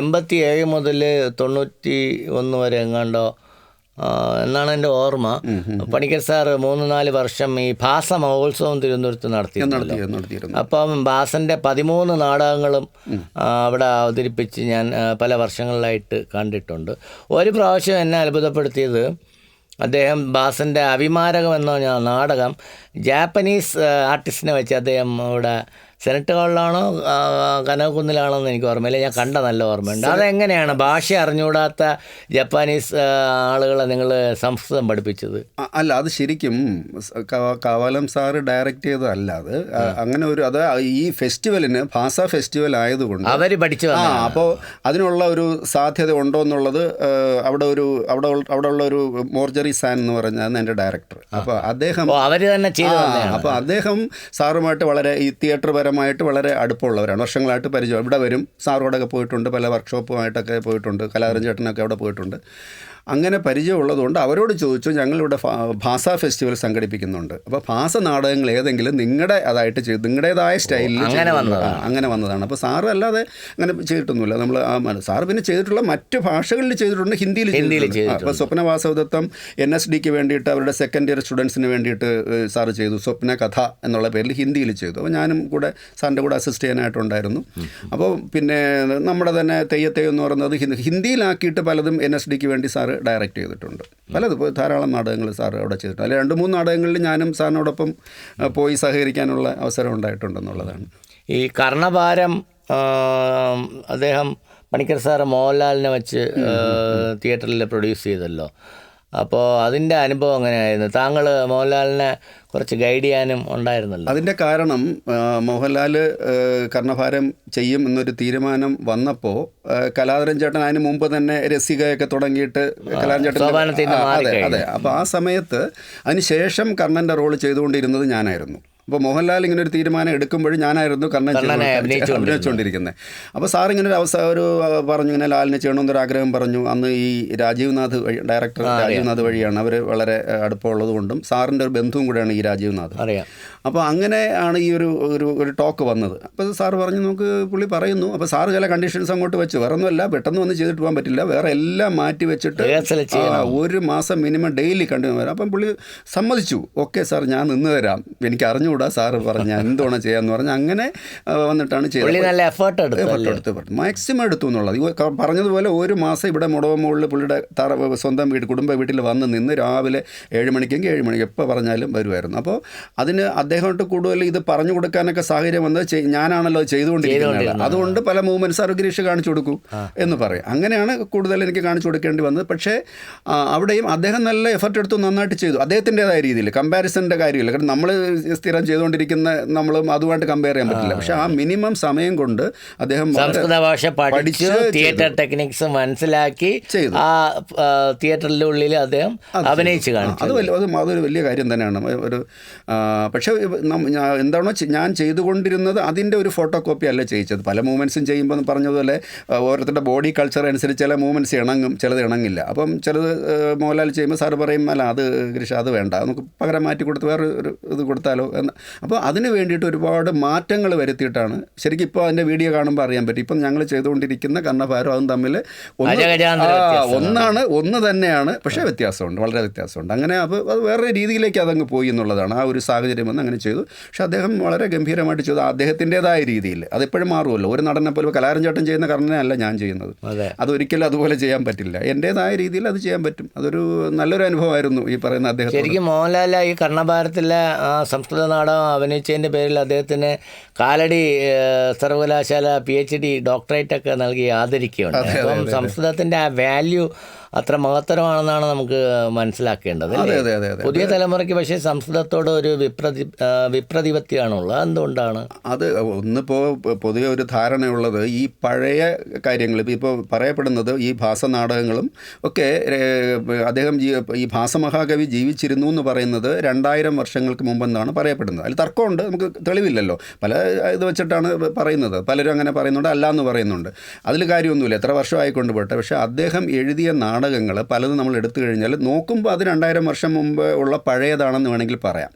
87 മുതൽ 91 വരെ എങ്ങാണ്ടോ എന്നാണ് എൻ്റെ ഓർമ്മ. പണിക്കർ സാർ 3-4 വർഷം ഈ ഭാസ മഹോത്സവം തിരുവനന്തപുരത്ത് നടത്തിയിരുന്നു. അപ്പം ഭാസൻ്റെ 13 നാടകങ്ങളും അവിടെ അവതരിപ്പിച്ച് ഞാൻ പല വർഷങ്ങളിലായിട്ട് കണ്ടിട്ടുണ്ട്. ഒരു പ്രാവശ്യം എന്നെ അത്ഭുതപ്പെടുത്തിയത് അദ്ദേഹം ഭാസൻ്റെ അവിമാരകം എന്ന നാടകം ജാപ്പനീസ് ആർട്ടിസ്റ്റിനെ വെച്ച് അദ്ദേഹം ഇവിടെ സെനറ്റ് ഹാളിലാണോ കനകക്കുന്നിലാണോ എന്ന് എനിക്ക് ഓർമ്മയില്ല. ഞാൻ കണ്ട നല്ല ഓർമ്മയുണ്ട്. അതെങ്ങനെയാണ് ഭാഷ അറിഞ്ഞുകൂടാത്ത ജപ്പാനീസ് ആളുകളെ നിങ്ങൾ സംസ്കൃതം പഠിപ്പിച്ചത്? അല്ല, അത് ശരിക്കും കാവാലം സാറ് ഡയറക്റ്റ് ചെയ്തതല്ല. അത് അങ്ങനെ അത് ഈ ഫെസ്റ്റിവലിന് ഭാഷ ഫെസ്റ്റിവൽ ആയതുകൊണ്ട് അവർ പഠിച്ചു. അപ്പോൾ അതിനുള്ള ഒരു സാധ്യത ഉണ്ടോ എന്നുള്ളത് അവിടെ ഉള്ള ഒരു മോർജറി സാൻ എന്ന് പറഞ്ഞാൽ എൻ്റെ ഡയറക്ടർ. അപ്പോൾ അദ്ദേഹം അവർ തന്നെ ചെയ്തു. അപ്പോൾ അദ്ദേഹം സാറുമായിട്ട് വളരെ ഈ തിയേറ്റർ പരമായിട്ട് വളരെ അടുപ്പമുള്ളവരാണ്. വർഷങ്ങളായിട്ട് പരിചയം. ഇവിടെ വരും, സാറോടൊക്കെ പോയിട്ടുണ്ട്, പല വർക്ക്ഷോപ്പുമായിട്ടൊക്കെ പോയിട്ടുണ്ട്, കലാധരൻ ചേട്ടനൊക്കെ അവിടെ പോയിട്ടുണ്ട്. അങ്ങനെ പരിചയമുള്ളതുകൊണ്ട് അവരോട് ചോദിച്ചു, ഞങ്ങളിവിടെ ഭാഷ ഫെസ്റ്റിവൽ സംഘടിപ്പിക്കുന്നുണ്ട്, അപ്പോൾ ഭാഷ നാടകങ്ങൾ ഏതെങ്കിലും നിങ്ങളുടെ അതായിട്ട് ചെയ്ത് നിങ്ങളുടേതായ സ്റ്റൈലിൽ അങ്ങനെ വന്നതാണ്. അപ്പോൾ സാറ് അല്ലാതെ അങ്ങനെ ചെയ്തിട്ടൊന്നുമില്ല. നമ്മൾ സാറ് പിന്നെ ചെയ്തിട്ടുള്ള മറ്റ് ഭാഷകളിൽ ചെയ്തിട്ടുണ്ട്, ഹിന്ദിയിൽ ചെയ്തിട്ടുണ്ട്. അപ്പോൾ സ്വപ്നവാസവദത്തം NSDക്ക് വേണ്ടിയിട്ട് അവരുടെ സെക്കൻഡ് ഇയർ സ്റ്റുഡൻസിന് വേണ്ടിയിട്ട് സാറ് ചെയ്തു. സ്വപ്ന കഥ എന്നുള്ള പേരിൽ ഹിന്ദിയിൽ ചെയ്തു. അപ്പോൾ ഞാനും കൂടെ സാറിൻ്റെ കൂടെ അസിസ്റ്റ് ചെയ്യാനായിട്ടുണ്ടായിരുന്നു. അപ്പോൾ പിന്നെ നമ്മുടെ തന്നെ തെയ്യത്തെ എന്ന് പറയുന്നത് ഹിന്ദിയിലാക്കിയിട്ട് പലതും NSDക്ക് വേണ്ടി സാറ് ഡയറക്റ്റ് ചെയ്തിട്ടുണ്ട്. പലതും ധാരാളം നാടകങ്ങൾ സാർ അവിടെ ചെയ്തിട്ടുണ്ട്. അതിൽ 2-3 നാടകങ്ങളിൽ ഞാനും സാറിനോടൊപ്പം പോയി സഹകരിക്കാനുള്ള അവസരം ഉണ്ടായിട്ടുണ്ടെന്നുള്ളതാണ്. ഈ കർണഭാരം അദ്ദേഹം പണിക്കർ സാറ് മോഹൻലാലിനെ വെച്ച് തിയേറ്ററിൽ പ്രൊഡ്യൂസ് ചെയ്തല്ലോ. അപ്പോൾ അതിൻ്റെ അനുഭവം എങ്ങനെയായിരുന്നു? താങ്കൾ മോഹൻലാലിനെ കുറച്ച് ഗൈഡ് ചെയ്യാനും ഉണ്ടായിരുന്നല്ലോ. അതിൻ്റെ കാരണം മോഹൻലാൽ കർണഭാരം ചെയ്യും എന്നൊരു തീരുമാനം വന്നപ്പോൾ കലാധരൻ ചേട്ടൻ അതിന് മുമ്പ് തന്നെ രസികയൊക്കെ തുടങ്ങിയിട്ട് കലാധരൻ ചേട്ടൻ അതെ. അപ്പോൾ ആ സമയത്ത് അതിന് ശേഷം കർണൻ്റെ റോൾ ചെയ്തുകൊണ്ടിരുന്നത് ഞാനായിരുന്നു. അപ്പോൾ മോഹൻലാൽ ഇങ്ങനെ ഒരു തീരുമാനം എടുക്കുമ്പോഴും ഞാനായിരുന്നു കർണനെ അഭിനയിച്ചുകൊണ്ടിരിക്കുന്നത്. അപ്പോൾ സാർ ഇങ്ങനെ ഒരു പറഞ്ഞു, ഇങ്ങനെ ലാലിനെ ചെയ്യണമെന്നൊരു ആഗ്രഹം പറഞ്ഞു. അന്ന് ഈ രാജീവ് നാഥ് ഡയറക്ടർ രാജീവ് നാഥ് വഴിയാണ്, അവർ വളരെ അടുപ്പമുള്ളത് കൊണ്ടും സാറിൻ്റെ ഒരു ബന്ധുവും കൂടെയാണ് ഈ രാജീവ് നാഥ്. അപ്പോൾ അങ്ങനെയാണ് ഈ ഒരു ടോക്ക് വന്നത്. അപ്പോൾ സാർ പറഞ്ഞു നമുക്ക് പുള്ളി പറയുന്നു. അപ്പോൾ സാർ ചില കണ്ടീഷൻസ് അങ്ങോട്ട് വെച്ചു, വേറെ ഒന്നുമല്ല, പെട്ടെന്ന് വന്ന് ചെയ്തിട്ട് പോകാൻ പറ്റില്ല, വേറെ എല്ലാം മാറ്റി വെച്ചിട്ട് 1 മാസം മിനിമം ഡെയിലി കണ്ടിന്യൂ വരാം. അപ്പം പുള്ളി സമ്മതിച്ചു. ഓക്കെ സാർ ഞാൻ നിന്ന് തരാം, എനിക്ക് അറിഞ്ഞുകൂടാ സാറ് പറഞ്ഞ എന്തുവേണം ചെയ്യാമെന്ന് പറഞ്ഞ് അങ്ങനെ വന്നിട്ടാണ് ചെയ്തത്. എഫർട്ട് മാക്സിമം എടുത്തു എന്നുള്ളത്. പറഞ്ഞതുപോലെ 1 മാസം ഇവിടെ മുടവമുകളിൽ പുള്ളിയുടെ സ്വന്തം കുടുംബ വീട്ടിൽ വന്ന് നിന്ന് രാവിലെ 7 മണിക്കെങ്കിൽ 7 മണിക്ക് എപ്പോൾ പറഞ്ഞാലും വരുമായിരുന്നു. അപ്പോൾ അതിന് അദ്ദേഹമായിട്ട് കൂടുതൽ ഇത് പറഞ്ഞു കൊടുക്കാനൊക്കെ സാഹചര്യം വന്നത് ഞാനാണല്ലോ ചെയ്തുകൊണ്ടിരിക്കുന്നത്. അതുകൊണ്ട് പല മൂവ്മെൻറ്റ്സ് സാർ ഗിരീഷ് കാണിച്ചു കൊടുക്കൂ എന്ന് പറയും. അങ്ങനെയാണ് കൂടുതൽ എനിക്ക് കാണിച്ചു കൊടുക്കേണ്ടി വന്നത്. പക്ഷേ അവിടെയും അദ്ദേഹം നല്ല എഫർട്ട് എടുത്തു, നന്നായിട്ട് ചെയ്തു അദ്ദേഹത്തിൻ്റെതായ രീതിയിൽ. കമ്പാരിസണിൻ്റെ കാര്യമില്ല, കാരണം നമ്മൾ സ്ഥിരം ചെയ്തുകൊണ്ടിരിക്കുന്ന നമ്മളും അതുമായിട്ട് കമ്പയർ ചെയ്യാൻ പറ്റില്ല. പക്ഷേ ആ മിനിമം സമയം കൊണ്ട് അദ്ദേഹം സംസ്കൃത ഭാഷ പഠിച്ച് തിയേറ്റർ ടെക്നിക്സ് മനസ്സിലാക്കി ചെയ്തു. ആ തിയേറ്ററിൻ്റെ ഉള്ളിൽ അദ്ദേഹം അഭിനയിച്ച് കാണിച്ചു. അതൊരു വലിയ കാര്യം തന്നെയാണ്. പക്ഷേ എന്താണോ ഞാൻ ചെയ്തുകൊണ്ടിരുന്നത് അതിൻ്റെ ഒരു ഫോട്ടോ കോപ്പി അല്ല ചെയ്യിച്ചത്. പല മൂവ്മെൻറ്റ്സും ചെയ്യുമ്പോൾ പറഞ്ഞതുപോലെ ഓരോരുത്തരുടെ ബോഡി കൾച്ചർ അനുസരിച്ച് ചില മൂവ്മെൻറ്റ്സ് ഇണങ്ങും, ചിലത് ഇണങ്ങില്ല. അപ്പം ചിലത് മോഹൻലാൽ ചെയ്യുമ്പോൾ സാറ് പറയും അല്ല അത് ഗിരീഷ് അത് വേണ്ട, നമുക്ക് പകരം മാറ്റി കൊടുത്ത് വേറെ ഒരു ഇത് കൊടുത്താലോ എന്ന്. അപ്പോൾ അതിന് വേണ്ടിയിട്ട് ഒരുപാട് മാറ്റങ്ങൾ വരുത്തിയിട്ടാണ്. ശരിക്കും ഇപ്പോൾ അതിൻ്റെ വീഡിയോ കാണുമ്പോൾ അറിയാൻ പറ്റും. ഇപ്പം ഞങ്ങൾ ചെയ്തുകൊണ്ടിരിക്കുന്ന കർണഭാരം അതും തമ്മിൽ ഒന്ന് തന്നെയാണ്, പക്ഷേ വ്യത്യാസമുണ്ട്, വളരെ വ്യത്യാസമുണ്ട്. അങ്ങനെ അപ്പോൾ അത് വേറെ രീതിയിലേക്ക് അതങ്ങ് പോയി എന്നുള്ളതാണ്. ആ ഒരു സാഹചര്യം വന്ന് അങ്ങനെ ചെയ്തു. പക്ഷേ അദ്ദേഹം വളരെ ഗംഭീരമായിട്ട് ചെയ്തു അദ്ദേഹത്തിൻ്റെതായ രീതിയിൽ. അതെപ്പോഴും മാറുമല്ലോ. ഒരു നടനെ പോലെ കലാരൻ ചേട്ടൻ ചെയ്യുന്ന കർണനെ അല്ല ഞാൻ ചെയ്യുന്നത്. അതൊരിക്കലും അതുപോലെ ചെയ്യാൻ പറ്റില്ല. എൻ്റേതായ രീതിയിൽ അത് ചെയ്യാൻ പറ്റും. അതൊരു നല്ലൊരു അനുഭവമായിരുന്നു ഈ പറയുന്ന അദ്ദേഹം. ശരിക്കും മോഹൻലാൽ ഈ കർണഭാരത്തിലെ സംസ്കൃത നാടകം അഭിനയിച്ചതിൻ്റെ പേരിൽ അദ്ദേഹത്തിന് കാലടി സർവകലാശാല PhD ഡോക്ടറേറ്റൊക്കെ നൽകി ആദരിക്കുകയുണ്ട്. അപ്പം സംസ്കൃതത്തിൻ്റെ ആ വാല്യൂ അത്ര മഹത്തരമാണെന്നാണ് നമുക്ക് മനസ്സിലാക്കേണ്ടത്. പുതിയ തലമുറയ്ക്ക് പക്ഷേ സംസ്കൃതത്തോട് ഒരു വിപ്രതിപത്തിയാണുള്ളത്. എന്തുകൊണ്ടാണ് അത്? ഒന്നിപ്പോൾ പൊതുവെ ഒരു ധാരണയുള്ളത് ഈ പഴയ കാര്യങ്ങൾ ഇപ്പോൾ പറയപ്പെടുന്നത് ഈ ഭാസനാടകങ്ങളും ഒക്കെ അദ്ദേഹം ഈ ഭാസമഹാകവി ജീവിച്ചിരുന്നു എന്ന് പറയുന്നത് 2000 വർഷങ്ങൾക്ക് മുമ്പെന്നാണ് പറയപ്പെടുന്നത്. അതിൽ തർക്കമുണ്ട്, നമുക്ക് തെളിവില്ലല്ലോ. പല ഇത് വെച്ചിട്ടാണ് പറയുന്നത്. പലരും അങ്ങനെ പറയുന്നുണ്ട്, അല്ല എന്ന് പറയുന്നുണ്ട്. അതിൽ കാര്യമൊന്നുമില്ല, എത്ര വർഷമായിക്കൊണ്ട് പോട്ടെ. പക്ഷേ അദ്ദേഹം എഴുതിയ നാടകങ്ങൾ പലതും നമ്മൾ എടുത്തു കഴിഞ്ഞാൽ നോക്കുമ്പോൾ അത് 2000 വർഷം മുമ്പ് ഉള്ള പഴയതാണെന്ന് വേണമെങ്കിൽ പറയാം.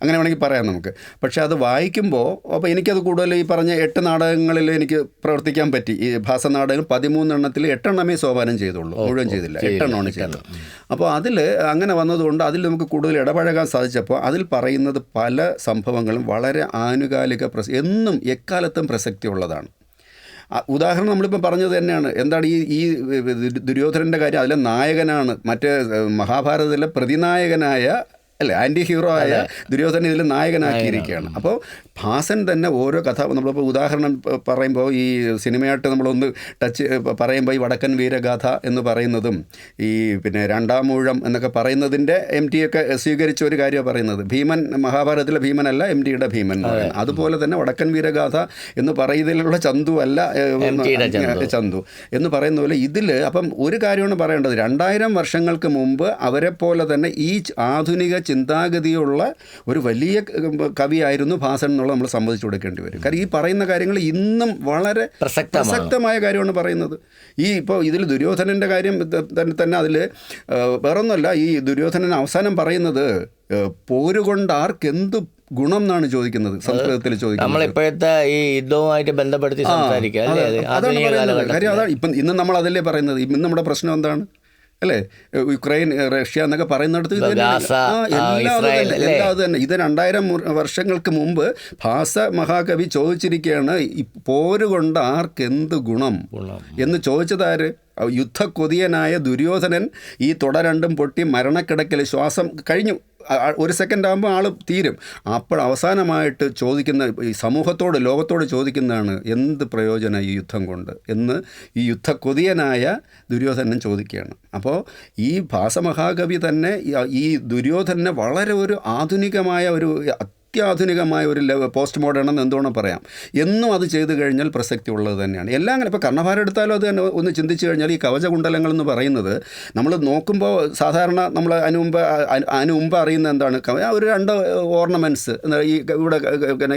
അങ്ങനെ വേണമെങ്കിൽ പറയാം നമുക്ക്. പക്ഷേ അത് വായിക്കുമ്പോൾ അപ്പോൾ എനിക്കത് കൂടുതൽ ഈ പറഞ്ഞ 8 നാടകങ്ങളിൽ എനിക്ക് പ്രവർത്തിക്കാൻ പറ്റി. ഈ ഭാസനാടകം 13 എണ്ണത്തിൽ 8 എണ്ണമേ സോപാനം ചെയ്തുള്ളൂ, മുഴുവൻ ചെയ്തില്ല, 8 എണ്ണമാണ് ചെയ്തത്. അപ്പോൾ അതിൽ അങ്ങനെ വന്നതുകൊണ്ട് അതിൽ നമുക്ക് കൂടുതൽ ഇടപഴകാൻ സാധിച്ചപ്പോൾ അതിൽ പറയുന്നത് പല സംഭവങ്ങളും വളരെ ആനുകാലിക എന്നും എക്കാലത്തും പ്രസക്തിയുള്ളതാണ്. ഉദാഹരണം നമ്മളിപ്പോൾ പറഞ്ഞത് തന്നെയാണ്. എന്താണ് ഈ ദുര്യോധനൻ്റെ കാര്യം? അതിലെ നായകനാണ്, മറ്റേ മഹാഭാരതത്തിലെ പ്രതിനായകനായ അല്ലേ, ആൻറ്റി ഹീറോ ആയ ദുര്യോധന ഇതിൽ നായകനാക്കിയിരിക്കുകയാണ്. അപ്പോൾ ഭാസൻ തന്നെ ഓരോ കഥ നമ്മളിപ്പോൾ ഉദാഹരണം പറയുമ്പോൾ ഈ സിനിമയായിട്ട് നമ്മളൊന്ന് ടച്ച് പറയുമ്പോൾ ഈ വടക്കൻ വീരഗാഥ എന്ന് പറയുന്നതും ഈ പിന്നെ രണ്ടാം മൂഴം എന്നൊക്കെ പറയുന്നതിൻ്റെ MT ഒക്കെ സ്വീകരിച്ച ഒരു കാര്യമാണ് പറയുന്നത്. ഭീമൻ മഹാഭാരതത്തിലെ ഭീമനല്ല MTയുടെ ഭീമൻ. അതുപോലെ തന്നെ വടക്കൻ വീരഗാഥ എന്ന് പറയുന്നതിലുള്ള ചന്തു അല്ല ചന്തു എന്ന് പറയുന്ന പോലെ ഇതിൽ അപ്പം ഒരു കാര്യമാണ് പറയേണ്ടത്. 2000 വർഷങ്ങൾക്ക് മുമ്പ് അവരെ പോലെ തന്നെ ഈ ആധുനിക ചിന്താഗതിയുള്ള ഒരു വലിയ കവിയായിരുന്നു ഭാസൻ എന്നുള്ള നമ്മൾ സമ്മതിച്ചു കൊടുക്കേണ്ടി വരും. കാരണം ഈ പറയുന്ന കാര്യങ്ങൾ ഇന്നും വളരെ പ്രസക്തമായ കാര്യമാണ് പറയുന്നത്. ഈ ഇപ്പോൾ ഇതിൽ ദുര്യോധനൻ്റെ കാര്യം തന്നെ അതിൽ വേറൊന്നുമല്ല. ഈ ദുര്യോധനൻ അവസാനം പറയുന്നത് പോരുകൊണ്ട് ആർക്കെന്ത് ഗുണം എന്നാണ് ചോദിക്കുന്നത്, സംസ്കൃതത്തിൽ ചോദിക്കുന്നത്. നമ്മളിപ്പോഴത്തെ ഈ യുദ്ധവുമായിട്ട് ബന്ധപ്പെടുത്തി സംസാരിക്കുക കാര്യം അതാണ്. ഇപ്പം ഇന്ന് നമ്മൾ അതല്ലേ പറയുന്നത്. ഇന്ന് നമ്മുടെ പ്രശ്നം എന്താണ് അല്ലേ? യുക്രൈൻ, റഷ്യ എന്നൊക്കെ പറയുന്നിടത്ത് ഇത് എല്ലാം തന്നെ. ഇത് 2000 വർഷങ്ങൾക്ക് മുമ്പ് ഭാസ മഹാകവി ചോദിച്ചിരിക്കുകയാണ്, പോരുകൊണ്ട് ആർക്കെന്ത് ഗുണം എന്ന് ചോദിച്ചതാര്? യുദ്ധക്കൊതിയനായ ദുര്യോധനൻ ഈ തുട രണ്ടും പൊട്ടി മരണക്കിടക്കൽ ശ്വാസം കഴിഞ്ഞു, 1 സെക്കൻഡ് ആകുമ്പോൾ ആൾ തീരും. അപ്പോൾ അവസാനമായിട്ട് ചോദിക്കുന്ന ഈ സമൂഹത്തോട്, ലോകത്തോട് ചോദിക്കുന്നതാണ് എന്ത് പ്രയോജനം ഈ യുദ്ധം കൊണ്ട് എന്ന് ഈ യുദ്ധക്കൊതിയനായ ദുര്യോധനൻ ചോദിക്കുകയാണ്. അപ്പോൾ ഈ ഭാസമഹാകവി തന്നെ ഈ ദുര്യോധനനെ വളരെ ഒരു ആധുനികമായ ഒരു അത്യാധുനികമായ ഒരു പോസ്റ്റ് മോഡേൺ എന്ന് എന്തുവേണം പറയാം. എന്നും അത് ചെയ്തു കഴിഞ്ഞാൽ പ്രസക്തി ഉള്ളത് തന്നെയാണ്. എല്ലാം അങ്ങനെ ഇപ്പോൾ കർണഭാരം എടുത്താലും അത് തന്നെ ഒന്ന് ചിന്തിച്ചു കഴിഞ്ഞാൽ ഈ കവചകുണ്ടലങ്ങൾ എന്ന് പറയുന്നത് നമ്മൾ നോക്കുമ്പോൾ സാധാരണ നമ്മൾ അതിനു മുമ്പ് അറിയുന്ന എന്താണ്, ഒരു 2 ഓർണമെൻറ്റ്സ്, ഈ ഇവിടെ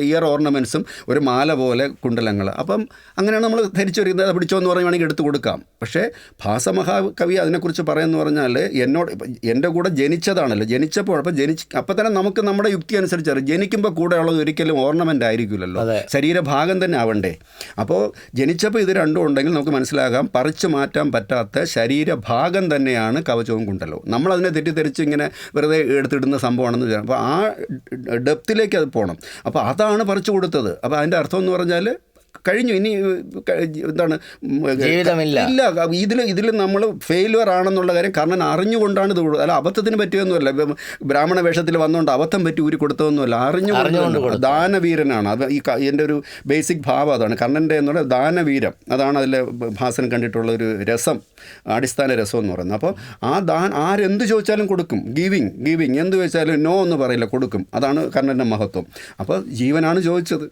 ഇയർ ഓർണമെൻറ്റ്സും ഒരു മാല പോലെ കുണ്ടലങ്ങൾ. അപ്പം അങ്ങനെയാണ് നമ്മൾ ധരിച്ചൊരുക്കുന്നത്. അത് പിടിച്ചോ എന്ന് പറയുകയാണെങ്കിൽ എടുത്തു കൊടുക്കാം. പക്ഷേ ഭാസമഹാകവി അതിനെക്കുറിച്ച് പറയുമെന്ന് പറഞ്ഞാൽ എൻ്റെ കൂടെ ജനിച്ചതാണല്ലോ, ജനിച്ചപ്പോൾ അപ്പം തന്നെ നമുക്ക് നമ്മുടെ യുക്തി അനുസരിച്ച് ജനിക്കുമ്പോൾ കൂടെ ഉള്ളത് ഒരിക്കലും ഓർണമെൻ്റ് ആയിരിക്കില്ലല്ലോ, ശരീരഭാഗം തന്നെ ആവണ്ടേ. അപ്പോൾ ജനിച്ചപ്പോൾ ഇത് രണ്ടും ഉണ്ടെങ്കിൽ നമുക്ക് മനസ്സിലാകാം പറിച്ചു മാറ്റാൻ പറ്റാത്ത ശരീരഭാഗം തന്നെയാണ് കവചവും കുണ്ടലവും. നമ്മളതിനെ തെറ്റിദ്ധരിച്ച് ഇങ്ങനെ വെറുതെ എടുത്തിടുന്ന സംഭവമാണെന്ന് വിചാരിക്കും. അപ്പോൾ ആ ഡെപ്തിലേക്ക് അത് പോകണം. അപ്പോൾ അതാണ് പറിച്ചു കൊടുത്തത്. അപ്പോൾ അതിൻ്റെ അർത്ഥം എന്ന് പറഞ്ഞാൽ കഴിഞ്ഞു, ഇനി എന്താണ് ജീവിതമില്ല. ഇല്ല, ഇതിൽ നമ്മൾ ഫെയിലുവർ ആണെന്നുള്ള കാര്യം കർണൻ അറിഞ്ഞുകൊണ്ടാണ് ഇത്. അല്ല അബദ്ധത്തിന് പറ്റിയൊന്നുമല്ല, ബ്രാഹ്മണ വേഷത്തിൽ വന്നുകൊണ്ട് അബദ്ധം പറ്റി ഊരി കൊടുത്തതൊന്നുമല്ല, അറിഞ്ഞുകൊണ്ട്. ദാനവീരനാണ് അത്. എൻ്റെ ഒരു ബേസിക് ഭാവം അതാണ് കർണൻ്റെ എന്നുള്ള ദാനവീരം. അതാണ് അതിലെ ഭാസൻ കണ്ടിട്ടുള്ള ഒരു രസം, അടിസ്ഥാന രസം എന്ന് പറയുന്നത്. അപ്പോൾ ആരെന്ത് ചോദിച്ചാലും കൊടുക്കും. ഗിവിങ് എന്ത് ചോദിച്ചാലും നോ എന്ന് പറയില്ല, കൊടുക്കും. അതാണ് കർണൻ്റെ മഹത്വം. അപ്പോൾ ജീവനാണ് ചോദിച്ചത്,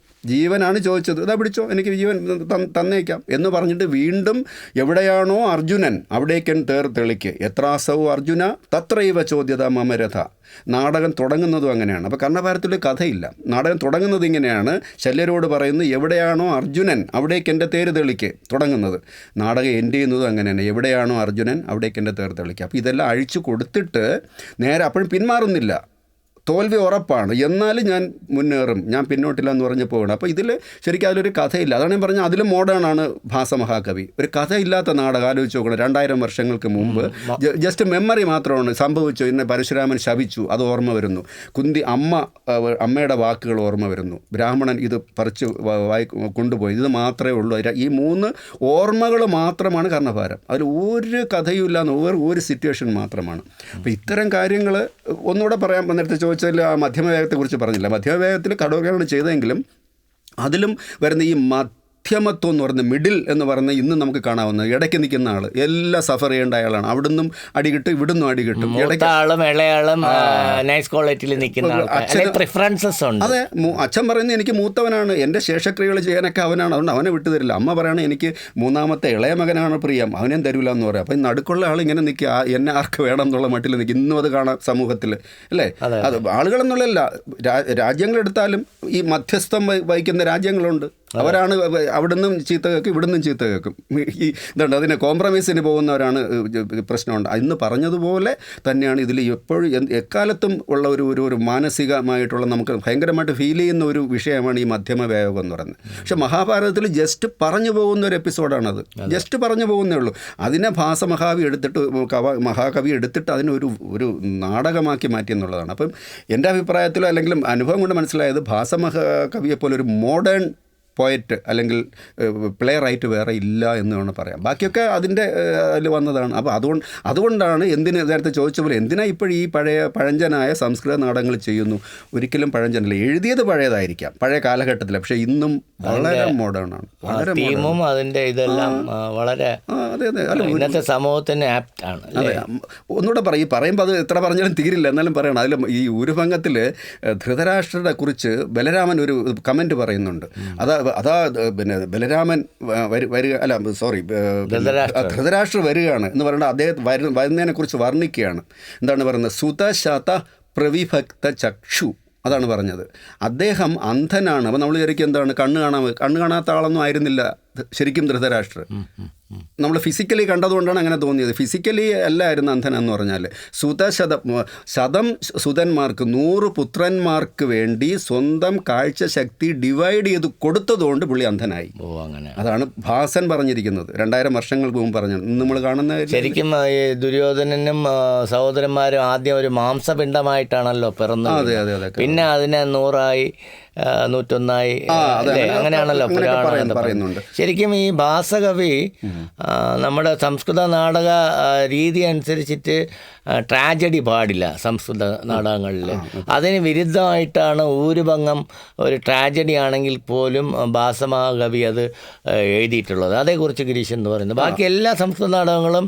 ഇതാ പിടിച്ചോ, എനിക്ക് ജീവൻ തന്നേക്കാം എന്ന് പറഞ്ഞിട്ട് വീണ്ടും എവിടെയാണോ അർജുനൻ അവിടേക്കൻ തേർ തെളിക്ക്, എത്രാസൗ അർജുന തത്രൈവ ചോദ്യത മമരഥ. നാടകം തുടങ്ങുന്നതും അങ്ങനെയാണ്. അപ്പോൾ കർണഭാരത്തിൽ കഥയില്ല, നാടകം തുടങ്ങുന്നത് ഇങ്ങനെയാണ്. ശല്യരോട് പറയുന്നു എവിടെയാണോ അർജുനൻ അവിടേക്ക് എൻ്റെ തേര് തെളിക്ക് തുടങ്ങുന്നത്. നാടകം എൻഡ് ചെയ്യുന്നതും അങ്ങനെയാണ്, എവിടെയാണോ അർജുനൻ അവിടേക്ക് എൻ്റെ തേർ തെളിക്ക്. അപ്പോൾ ഇതെല്ലാം അഴിച്ചു കൊടുത്തിട്ട് നേരെ അപ്പോഴും പിന്മാറുന്നില്ല. തോൽവി ഉറപ്പാണ്, എന്നാലും ഞാൻ മുന്നേറും, ഞാൻ പിന്നോട്ടില്ല എന്ന് പറഞ്ഞ് പോകണം. അപ്പോൾ ഇതിൽ ശരിക്കും അതിലൊരു കഥയില്ല. അതാണ് ഞാൻ പറഞ്ഞത്, അതിലും മോഡേണാണ് ഭാസമഹാകവി. ഒരു കഥയില്ലാത്ത നാടകം ആലോചിച്ച് നോക്കണം. 2000 വർഷങ്ങൾക്ക് മുമ്പ് ജസ്റ്റ് മെമ്മറി മാത്രമാണ് സംഭവിച്ചു. ഇന്ന് പരശുരാമൻ ശപിച്ചു, അത് ഓർമ്മ വരുന്നു. കുന്തി അമ്മയുടെ വാക്കുകൾ ഓർമ്മ വരുന്നു. ബ്രാഹ്മണൻ ഇത് പറിച്ച് കൊണ്ടുപോയി, ഇത് മാത്രമേ ഉള്ളൂ. ഈ 3 ഓർമ്മകൾ മാത്രമാണ് കർണഭാരം. അതിൽ ഒരു കഥയും ഇല്ലാന്ന്, ഒരു സിറ്റുവേഷൻ മാത്രമാണ്. അപ്പോൾ ഇത്തരം കാര്യങ്ങൾ ഒന്നുകൂടെ പറയാൻ നേരത്തെ ചോദിച്ചാൽ ആ മധ്യമവേഗത്തെക്കുറിച്ച് പറഞ്ഞില്ല. മധ്യമവേഗത്തിൽ കടോകരാണ് ചെയ്തതെങ്കിലും അതിലും വരുന്ന ഈ മധ്യമത്വം എന്ന് പറയുന്നത്, മിഡിൽ എന്ന് പറയുന്നത് ഇന്ന് നമുക്ക് കാണാവുന്നത്, ഇടയ്ക്ക് നിൽക്കുന്ന ആൾ, എല്ലാം സഫർ ചെയ്യേണ്ട അയാളാണ്. അവിടുന്നും അടികിട്ടും ഇവിടുന്നും അടികിട്ടും. അതെ, അച്ഛൻ പറയുന്നത് എനിക്ക് മൂത്തവനാണ്, എൻ്റെ ശേഷക്രിയകൾ ചെയ്യാനൊക്കെ അവനാണ്, അതുകൊണ്ട് അവനെ വിട്ടുതരില്ല. അമ്മ പറയുന്നത് എനിക്ക് 3ാമത്തെ ഇളയ മകനാണ് പ്രിയം, അവനെയും തരില്ല എന്ന് പറയാം. അപ്പം നടുക്കുള്ള ആൾ ഇങ്ങനെ നിൽക്കുക, എന്നെ ആർക്ക് വേണം എന്നുള്ള മട്ടിൽ നിൽക്കും. ഇന്നും അത് കാണാം സമൂഹത്തിൽ, അല്ലേ? അത് ആളുകളെന്നുള്ളതല്ല, രാജ്യങ്ങളെടുത്താലും ഈ മധ്യസ്ഥം വഹിക്കുന്ന രാജ്യങ്ങളുണ്ട്. അവരാണ് അവിടുന്നും ചീത്ത കേൾക്കും, ഇവിടുന്നും ചീത്ത കേൾക്കും. ഈ ഇതുണ്ട്, അതിന് കോംപ്രമൈസിന് പോകുന്നവരാണ് പ്രശ്നമുണ്ട്. ഇന്ന് പറഞ്ഞതുപോലെ തന്നെയാണ് ഇതിൽ എപ്പോഴും എക്കാലത്തും ഉള്ള ഒരു മാനസികമായിട്ടുള്ള നമുക്ക് ഭയങ്കരമായിട്ട് ഫീൽ ചെയ്യുന്ന ഒരു വിഷയമാണ് ഈ മധ്യമവേഗം എന്ന് പറയുന്നത്. പക്ഷെ മഹാഭാരതത്തിൽ ജസ്റ്റ് പറഞ്ഞു പോകുന്ന ഒരു എപ്പിസോഡാണത്, ജസ്റ്റ് പറഞ്ഞു പോകുന്നേ ഉള്ളൂ. അതിനെ ഭാസമഹാകവി എടുത്തിട്ട് അതിനൊരു നാടകമാക്കി മാറ്റി എന്നുള്ളതാണ്. അപ്പം എൻ്റെ അഭിപ്രായത്തിലോ അല്ലെങ്കിൽ അനുഭവം കൊണ്ട് മനസ്സിലായത് ഭാസമഹാകവിയെപ്പോലെ ഒരു മോഡേൺ പോയറ്റ് അല്ലെങ്കിൽ പ്ലേ റൈറ്റ് വേറെ ഇല്ല എന്ന് വേണം പറയാം. ബാക്കിയൊക്കെ അതിൻ്റെ അതിൽ വന്നതാണ്. അപ്പോൾ അതുകൊണ്ടാണ് നേരത്തെ ചോദിച്ച പോലെ എന്തിനാ ഇപ്പോൾ ഈ പഴഞ്ചനായ സംസ്കൃത നാടകങ്ങൾ ചെയ്യുന്നു? ഒരിക്കലും പഴഞ്ചനല്ല, എഴുതിയത് പഴയതായിരിക്കാം, പഴയ കാലഘട്ടത്തിൽ, പക്ഷേ ഇന്നും വളരെ മോഡേൺ ആണ്, വളരെ മോഡേൺ. അതിൻ്റെ ഇതെല്ലാം വളരെ ഇന്നത്തെ സമൂഹത്തിന് ആപ്റ്റ് ആണ്. അതെ, ഒന്നുകൂടെ പറയുമ്പോൾ അത് എത്ര പറഞ്ഞാലും തീരില്ല, എന്നാലും പറയണം. അതിൽ ഈ ഊരുഭംഗത്തിൽ ധൃതരാഷ്ട്രരെ കുറിച്ച് ബലരാമൻ ഒരു കമൻറ്റ് പറയുന്നുണ്ട്. അതാ പിന്നെ ബലരാമൻ ധൃതരാഷ്ട്ര വരികയാണ് എന്ന് പറയുന്നത് അദ്ദേഹം വരുന്നതിനെക്കുറിച്ച് വർണ്ണിക്കുകയാണ്. എന്താണ് പറയുന്നത്? സുതശത പ്രവിഭക്ത ചക്ഷു, അതാണ് പറഞ്ഞത്. അദ്ദേഹം അന്ധനാണ്. അപ്പോൾ നമ്മൾ വിചാരിക്കും എന്താണ്, കണ്ണ് കാണാത്ത ആളൊന്നും ആയിരുന്നില്ല ശരിക്കും ധൃതരാഷ്ട്രർ. നമ്മൾ ഫിസിക്കലി കണ്ടതുകൊണ്ടാണ് അങ്ങനെ തോന്നിയത്. ഫിസിക്കലി അല്ലായിരുന്നു അന്ധൻ എന്ന് പറഞ്ഞാൽ. ശതം സുതന്മാർക്ക് 100 പുത്രന്മാർക്ക് വേണ്ടി സ്വന്തം കാഴ്ചശക്തി ഡിവൈഡ് ചെയ്ത് കൊടുത്തതുകൊണ്ട് പുള്ളി അന്ധനായി. അതാണ് ഭാസൻ പറഞ്ഞിരിക്കുന്നത് 2000 വർഷങ്ങൾക്ക് മുമ്പ് പറഞ്ഞത്. നമ്മൾ കാണുന്ന ശരിക്കും ദുര്യോധനനും സഹോദരന്മാരും ആദ്യം ഒരു മാംസപിണ്ഡമായിട്ടാണല്ലോ പിറന്നത്. അതെ അതെ അതെ. പിന്നെ അതിനെ 100ആയി 101ആയി അങ്ങനെയാണല്ലോ പുരാണം പറയുന്നുണ്ട്. ശരിക്കും ഈ ഭാസകവി നമ്മുടെ സംസ്കൃത നാടക രീതി അനുസരിച്ചിട്ട് ട്രാജഡി പാടില്ല സംസ്കൃത നാടകങ്ങളിൽ. അതിന് വിരുദ്ധമായിട്ടാണ് ഊരുഭംഗം ഒരു ട്രാജഡി ആണെങ്കിൽ പോലും ഭാസമഹാകവി അത് എഴുതിയിട്ടുള്ളത്. അതേക്കുറിച്ച് ഗിരീഷ് എന്ന് പറയുന്നത്. ബാക്കി എല്ലാ സംസ്കൃത നാടകങ്ങളും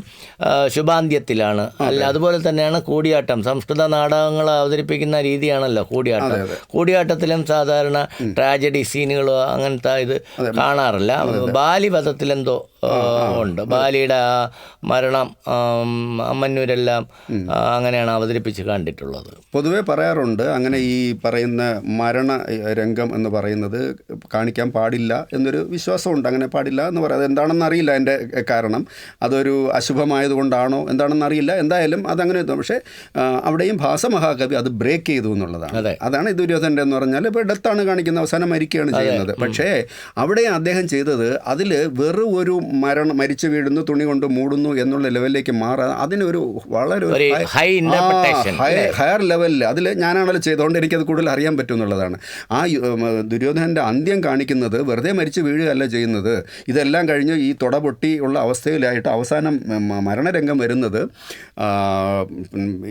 ശുഭാന്ത്യത്തിലാണ്. അല്ല, അതുപോലെ തന്നെയാണ് കൂടിയാട്ടം. സംസ്കൃത നാടകങ്ങൾ അവതരിപ്പിക്കുന്ന രീതിയാണല്ലോ കൂടിയാട്ടം. കൂടിയാട്ടത്തിലും സാധാരണ ട്രാജഡി സീനുകളോ അങ്ങനത്തെ ഇത് കാണാറില്ല. ബാലിവധത്തിലെന്തോ ഉണ്ട്. ബാലിയുടെ മരണം അമ്മന്നൂരെല്ലാം അങ്ങനെയാണ് അവതരിപ്പിച്ച് കണ്ടിട്ടുള്ളത്. പൊതുവെ പറയാറുണ്ട് അങ്ങനെ ഈ പറയുന്ന മരണ രംഗം എന്ന് പറയുന്നത് കാണിക്കാൻ പാടില്ല എന്നൊരു വിശ്വാസമുണ്ട്. അങ്ങനെ പാടില്ല എന്ന് പറയാം. അതെന്താണെന്ന് അറിയില്ല എൻ്റെ കാരണം. അതൊരു അശുഭമായതുകൊണ്ടാണോ എന്താണെന്ന് അറിയില്ല. എന്തായാലും അതങ്ങനെ. പക്ഷേ അവിടെയും ഭാസമഹാകവി അത് ബ്രേക്ക് ചെയ്തു എന്നുള്ളതാണ്. അതാണ് ദുര്യോധനൻ്റെ എന്ന് പറഞ്ഞാൽ ഇപ്പോൾ ഡെത്താണ് കാണിക്കുന്നത്, അവസാനം മരിക്കുകയാണ് ചെയ്യുന്നത്. പക്ഷേ അവിടെ അദ്ദേഹം ചെയ്തത് അതിൽ വെറും ഒരു മരിച്ചു വീഴുന്നു, തുണി കൊണ്ട് മൂടുന്നു എന്നുള്ള ലെവലിലേക്ക് മാറാതെ അതിനൊരു വളരെ ഹയർ ലെവലിൽ അതിൽ ഞാനാണല്ലോ ചെയ്തുകൊണ്ട് എനിക്കത് കൂടുതൽ അറിയാൻ പറ്റും എന്നുള്ളതാണ്. ആ ദുര്യോധനൻ്റെ അന്ത്യം കാണിക്കുന്നത് വെറുതെ മരിച്ചു വീഴുകയല്ല ചെയ്യുന്നത്. ഇതെല്ലാം കഴിഞ്ഞ് ഈ തുട പൊട്ടി ഉള്ള അവസ്ഥയിലായിട്ട് അവസാനം മരണരംഗം വരുന്നത്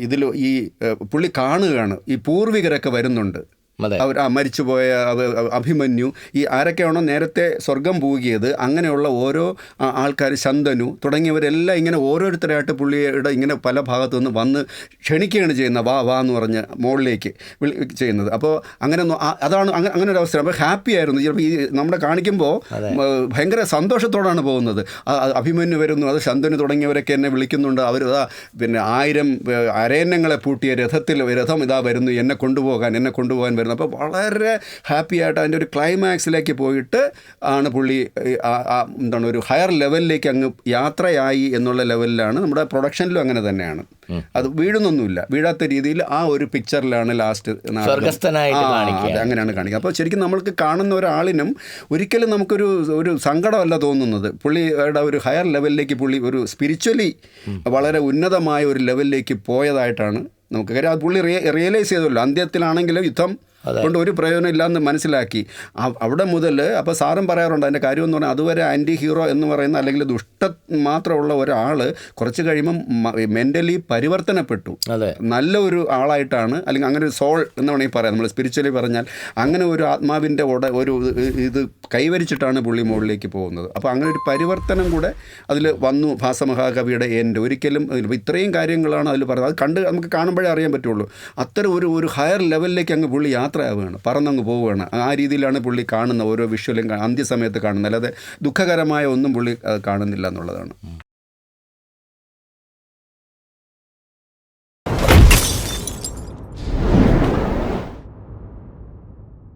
ഇതിൽ ഈ പുള്ളി കാണുകയാണ്. ഈ പൂർവികരൊക്കെ വരുന്നുണ്ട്. അവർ മരിച്ചുപോയ അഭിമന്യു, ഈ ആരൊക്കെയാണോ നേരത്തെ സ്വർഗം പോകിയത് അങ്ങനെയുള്ള ഓരോ ആൾക്കാർ, ശന്തനു തുടങ്ങിയവരെല്ലാം ഇങ്ങനെ ഓരോരുത്തരായിട്ട് പുള്ളിയുടെ ഇങ്ങനെ പല ഭാഗത്തു നിന്ന് വന്ന് ക്ഷണിക്കുകയാണ് ചെയ്യുന്നത്. വാ എന്ന് പറഞ്ഞ് മുകളിലേക്ക് ചെയ്യുന്നത്. അപ്പോൾ അങ്ങനെ അതാണ് അങ്ങനെ ഒരു അവസരം. അപ്പോൾ ഹാപ്പി ആയിരുന്നു. ചിലപ്പോൾ ഈ നമ്മുടെ കാണിക്കുമ്പോൾ ഭയങ്കര സന്തോഷത്തോടാണ് പോകുന്നത്. അഭിമന്യു വരുന്നു, അത് ശന്തനു തുടങ്ങിയവരൊക്കെ എന്നെ വിളിക്കുന്നുണ്ട്. അവർ പിന്നെ 1000 അരയന്നങ്ങളെ പൂട്ടിയ രഥം ഇതാ വരുന്നു, എന്നെ കൊണ്ടുപോകാൻ വരുന്നു. അപ്പോൾ വളരെ ഹാപ്പി ആയിട്ട് അതിൻ്റെ ഒരു ക്ലൈമാക്സിലേക്ക് പോയിട്ട് ആണ് പുള്ളി എന്താണ് ഒരു ഹയർ ലെവലിലേക്ക് അങ്ങ് യാത്രയായി എന്നുള്ള ലെവലിലാണ്. നമ്മുടെ പ്രൊഡക്ഷനിലും അങ്ങനെ തന്നെയാണ്. അത് വീഴുന്നൊന്നുമില്ല, വീഴാത്ത രീതിയിൽ ആ ഒരു പിക്ചറിലാണ് ലാസ്റ്റ് അങ്ങനെയാണ് കാണിക്കുക. അപ്പോൾ ശരിക്കും നമ്മൾക്ക് കാണുന്ന ഒരാളിനും ഒരിക്കലും നമുക്കൊരു സങ്കടമല്ല തോന്നുന്നത്. പുള്ളിയുടെ ഒരു ഹയർ ലെവലിലേക്ക് പുള്ളി ഒരു സ്പിരിച്വലി വളരെ ഉന്നതമായ ഒരു ലെവലിലേക്ക് പോയതായിട്ടാണ് നമുക്ക്. കാര്യം അത് പുള്ളി റിയലൈസ് ചെയ്തല്ലോ. അന്ത്യത്തിലാണെങ്കിലും യുദ്ധം കൊണ്ട് ഒരു പ്രയോജനം ഇല്ലയെന്ന് മനസ്സിലാക്കി. അവിടെ മുതൽ അപ്പോൾ സാറും പറയാറുണ്ട് അതിൻ്റെ കാര്യം എന്ന് പറഞ്ഞാൽ അതുവരെ ആൻറ്റി ഹീറോ എന്ന് പറയുന്ന അല്ലെങ്കിൽ ദുഷ്ട മാത്രമുള്ള ഒരാൾ കുറച്ച് കഴിയുമ്പം മെൻ്റലി പരിവർത്തനപ്പെട്ടു. നല്ല ഒരു ആളായിട്ടാണ്, അല്ലെങ്കിൽ അങ്ങനെ ഒരു സോൾ എന്ന് വേണമെങ്കിൽ പറയാം. നമ്മൾ സ്പിരിച്വലി പറഞ്ഞാൽ അങ്ങനെ ഒരു ആത്മാവിൻ്റെ ഒരു ഇത് കൈവരിച്ചിട്ടാണ് പുള്ളി മുകളിലേക്ക് പോകുന്നത്. അപ്പോൾ അങ്ങനെ ഒരു പരിവർത്തനം കൂടെ അതിൽ വന്നു ഭാസമഹാകവിയുടെ എൻ്റെ. ഒരിക്കലും ഇത്രയും കാര്യങ്ങളാണ് അതിൽ പറയുന്നത്. അത് കണ്ട് നമുക്ക് കാണുമ്പോഴേ അറിയാൻ പറ്റുള്ളൂ. അത്തരം ഒരു ഹയർ ലെവലിലേക്ക് അങ്ങ് പുള്ളി യാത്രയാവുകയാണ്, പറന്നങ്ങ് പോവുകയാണ്. ആ രീതിയിലാണ് പുള്ളി കാണുന്ന ഓരോ വിഷ്വലും അന്ത്യസമയത്ത് കാണുന്നത്. അല്ലാതെ ദുഃഖകരമായ ഒന്നും പുള്ളി കാണുന്നില്ല എന്നുള്ളതാണ്.